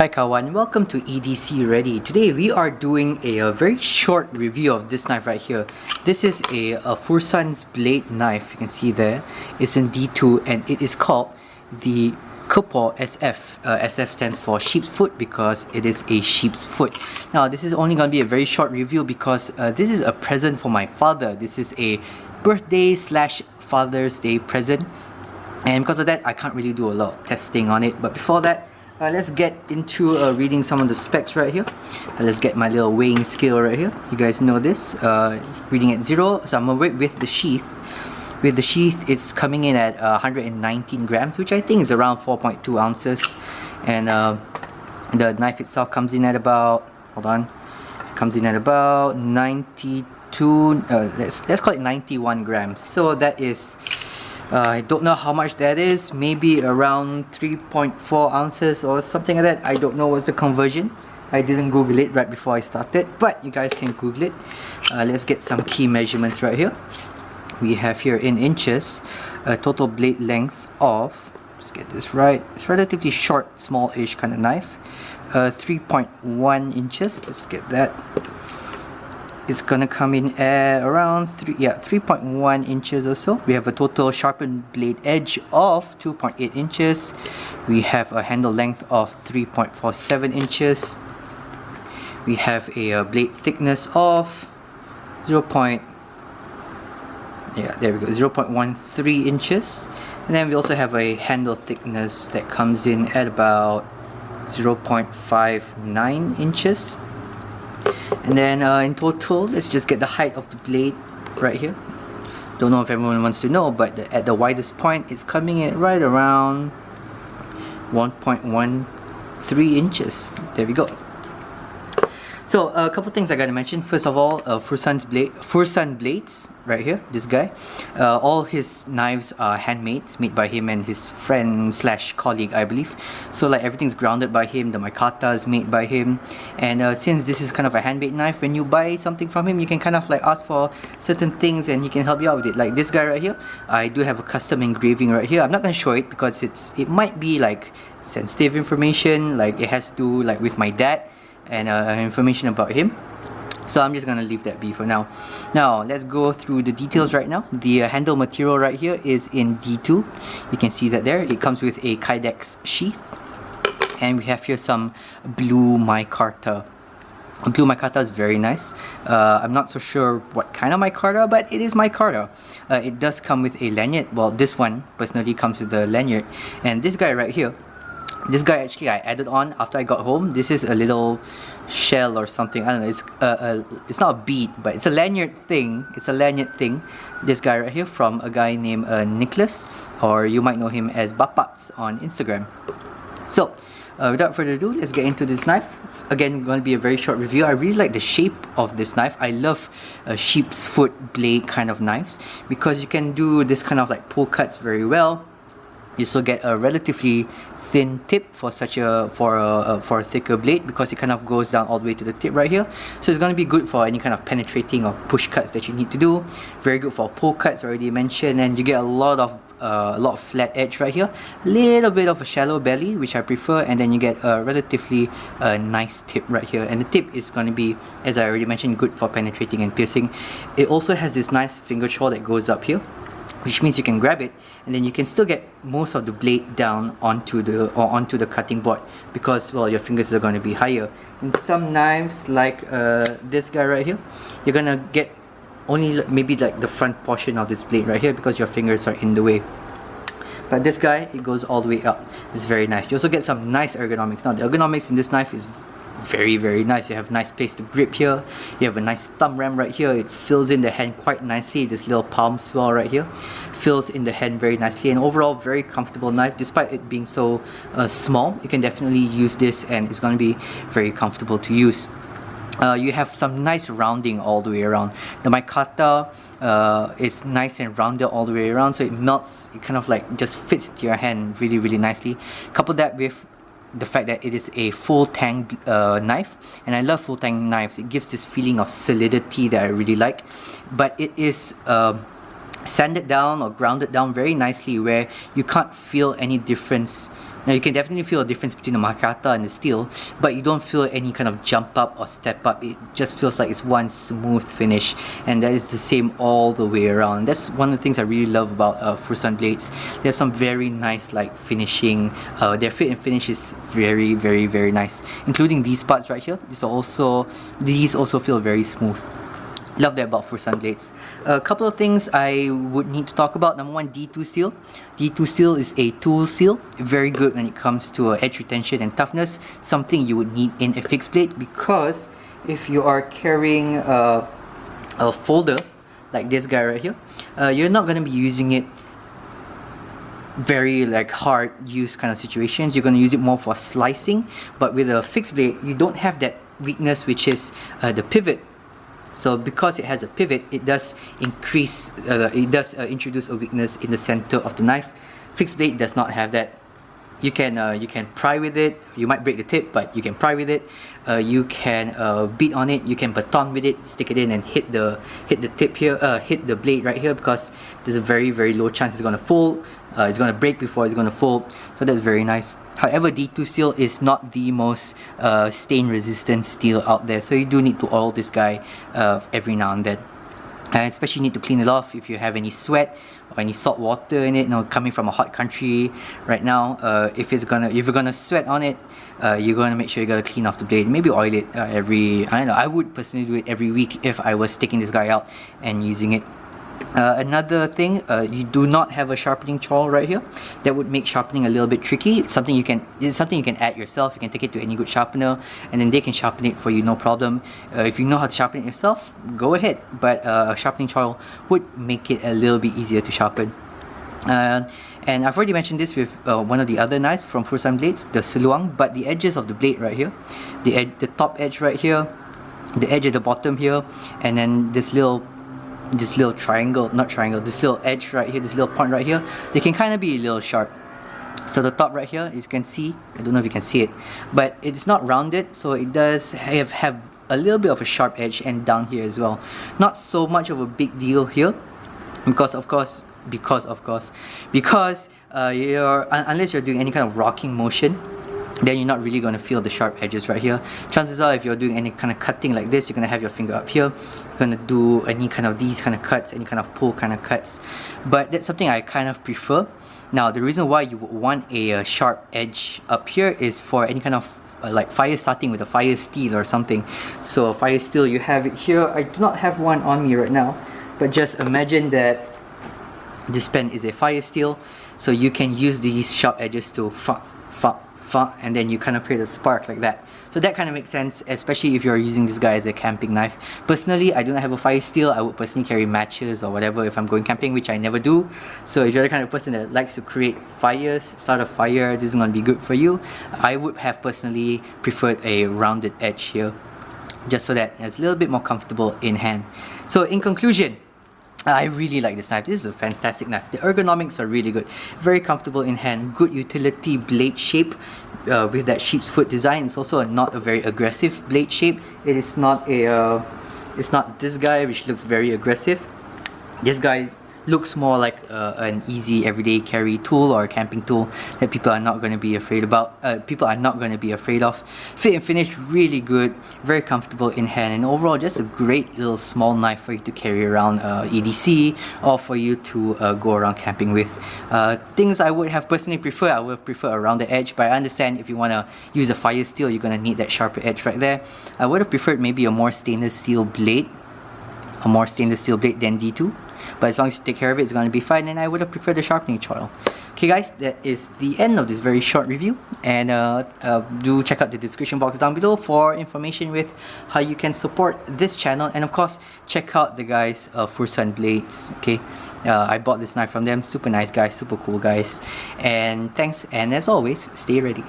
Hi kawan, welcome to EDCReady. Today we are doing a very short review of this knife right here. This is a Fursan's blade knife. You can see there. It's in D2 and it is called the Kepor SF. SF stands for sheep's foot because it is a sheep's foot. Now this is only going to be a very short review because this is a present for my father. This is a birthday / Father's Day present. And because of that, I can't really do a lot of testing on it. But before that, let's get into reading some of the specs right here. Let's get my little weighing scale right here. You guys know this. Reading at 0, so I'm gonna weight with the sheath. With the sheath, it's coming in at 119 grams, which I think is around 4.2 ounces. And the knife itself comes in at about, comes in at about 92, let's call it 91 grams. So that is, I don't know how much that is, maybe around 3.4 ounces or something like that. I don't know what's the conversion. I didn't Google it right before I started, but you guys can Google it. Let's get some key measurements right here. We have here in inches, a total blade length of, let's get this right, it's relatively short, small-ish kind of knife. 3.1 inches, let's get that. It's gonna come in at around 3.1 inches or so. We have a total sharpened blade edge of 2.8 inches. We have a handle length of 3.47 inches. We have a blade thickness of 0.13 inches. And then we also have a handle thickness that comes in at about 0.59 inches. And then in total, let's just get the height of the blade right here. Don't know if everyone wants to know, but at the widest point, it's coming in right around 1.13 inches. There we go. So a couple things I gotta mention. First of all, Fursan blades right here. This guy, all his knives are handmade. It's made by him and his friend / colleague, I believe. So like everything's grounded by him. The micarta is made by him. And since this is kind of a handmade knife, when you buy something from him, you can kind of like ask for certain things and he can help you out with it. Like this guy right here, I do have a custom engraving right here. I'm not gonna show it because it might be like sensitive information. Like it has to do like with my dad and information about him, so I'm just gonna leave that be for now. Now let's go through the details right now. The handle material right here is in D2. You can see that there. It comes with a Kydex sheath, and we have here some blue micarta. Blue micarta is very nice. I'm not so sure what kind of micarta, but it is micarta. It does come with a lanyard. Well, this one personally comes with the lanyard, and this guy right here, this guy actually I added on after I got home. This is a little shell or something. I don't know. It's not a bead, but it's a lanyard thing. It's a lanyard thing. This guy right here from a guy named Nicholas, or you might know him as Bapats on Instagram. So without further ado, let's get into this knife. It's again going to be a very short review. I really like the shape of this knife. I love sheep's foot blade kind of knives because you can do this kind of like pull cuts very well. You still get a relatively thin tip for such a for a thicker blade because it kind of goes down all the way to the tip right here. So it's going to be good for any kind of penetrating or push cuts that you need to do. Very good for pull cuts, already mentioned, and you get a lot of flat edge right here. A little bit of a shallow belly, which I prefer, and then you get a relatively nice tip right here. And the tip is going to be, as I already mentioned, good for penetrating and piercing. It also has this nice finger choil that goes up here, which means you can grab it and then you can still get most of the blade down onto the cutting board because, well, your fingers are going to be higher. In some knives like this guy right here, you're gonna get only maybe like the front portion of this blade right here because your fingers are in the way. But this guy, it goes all the way up. It's very nice. You also get some nice ergonomics. Now the ergonomics in this knife is very nice. You have a nice place to grip here. You have a nice thumb ram right here. It fills in the hand quite nicely. This little palm swell right here fills in the hand very nicely, and overall very comfortable knife despite it being so small. You can definitely use this and it's going to be very comfortable to use. You have some nice rounding all the way around. The micarta is nice and rounded all the way around, so it melts. It kind of like just fits into your hand really nicely. Couple that with the fact that it is a full tang knife, and I love full tang knives. It gives this feeling of solidity that I really like, but it is sanded down or grounded down very nicely where you can't feel any difference Now you can definitely feel a difference between the Makata and the steel, but you don't feel any kind of jump up or step up. It just feels like it's one smooth finish, and that is the same all the way around. That's one of the things I really love about Fursan blades. They have some very nice like finishing. Their fit and finish is very, very, very nice, including these parts right here. These also feel very smooth. Love that about Fursan blades. A couple of things I would need to talk about. Number one, D2 steel. D2 steel is a tool steel, very good when it comes to edge retention and toughness, something you would need in a fixed blade, because if you are carrying a folder like this guy right here, you're not going to be using it very like hard use kind of situations. You're going to use it more for slicing, but with a fixed blade you don't have that weakness, which is the pivot. So because it has a pivot, it does introduce a weakness in the center of the knife. Fixed blade does not have that. You can pry with it. You might break the tip, but you can pry with it. You can beat on it. You can baton with it, stick it in and hit the tip here, hit the blade right here, because there's a very, very low chance it's going to fold. It's going to break before it's going to fold. So that's very nice. However, D2 steel is not the most stain resistant steel out there, so you do need to oil this guy every now and then. And especially need to clean it off if you have any sweat or any salt water in it. Coming from a hot country right now, if you're gonna sweat on it, you're gonna make sure you gotta clean off the blade. Maybe oil it I would personally do it every week if I was taking this guy out and using it. Another thing, you do not have a sharpening trowel right here. That would make sharpening a little bit tricky. It's something you can add yourself. You can take it to any good sharpener and then they can sharpen it for you, no problem. If you know how to sharpen it yourself, go ahead, but a sharpening trowel would make it a little bit easier to sharpen. And I've already mentioned this with one of the other knives from Fursan blades, the Siluang, but the edges of the blade right here, the top edge right here, the edge at the bottom here, and then this little triangle, not triangle, this little edge right here, this little point right here, they can kind of be a little sharp. So the top right here, you can see, I don't know if you can see it, but it's not rounded, so it does have a little bit of a sharp edge, and down here as well. Not so much of a big deal here, because unless you're doing any kind of rocking motion, then you're not really going to feel the sharp edges right here. Chances are, if you're doing any kind of cutting like this, you're going to have your finger up here. You're going to do any kind of these kind of cuts, any kind of pull kind of cuts. But that's something I kind of prefer. Now, the reason why you would want a sharp edge up here is for any kind of like fire starting with a fire steel or something. So a fire steel, you have it here. I do not have one on me right now, but just imagine that this pen is a fire steel. So you can use these sharp edges to and then you kind of create a spark like that. So that kind of makes sense, especially if you're using this guy as a camping knife. Personally, I don't have a fire steel. I would personally carry matches or whatever if I'm going camping, which I never do. So if you're the kind of person that likes to create fires, start a fire, this is going to be good for you. I would have personally preferred a rounded edge here, just so that it's a little bit more comfortable in hand. So in conclusion, I really like this knife. This is a fantastic knife. The ergonomics are really good, very comfortable in hand, good utility blade shape with that sheep's foot design. It's also not a very aggressive blade shape. It is not it's not this guy, which looks very aggressive. This guy looks more like an easy everyday carry tool or a camping tool that people are not going to be afraid about. People are not going to be afraid of. Fit and finish really good, very comfortable in hand, and overall just a great little small knife for you to carry around EDC or for you to go around camping with. Things I would have personally preferred, I would prefer around the edge, but I understand if you want to use a fire steel, you're going to need that sharper edge right there. I would have preferred maybe a more stainless steel blade than D2. But as long as you take care of it, it's going to be fine, and I would have preferred the sharpening trowel. Okay guys, that is the end of this very short review, and do check out the description box down below for information with how you can support this channel, and of course check out the guys Fursan blades. Okay, I bought this knife from them. Super nice guys, super cool guys, and thanks, and as always, stay ready.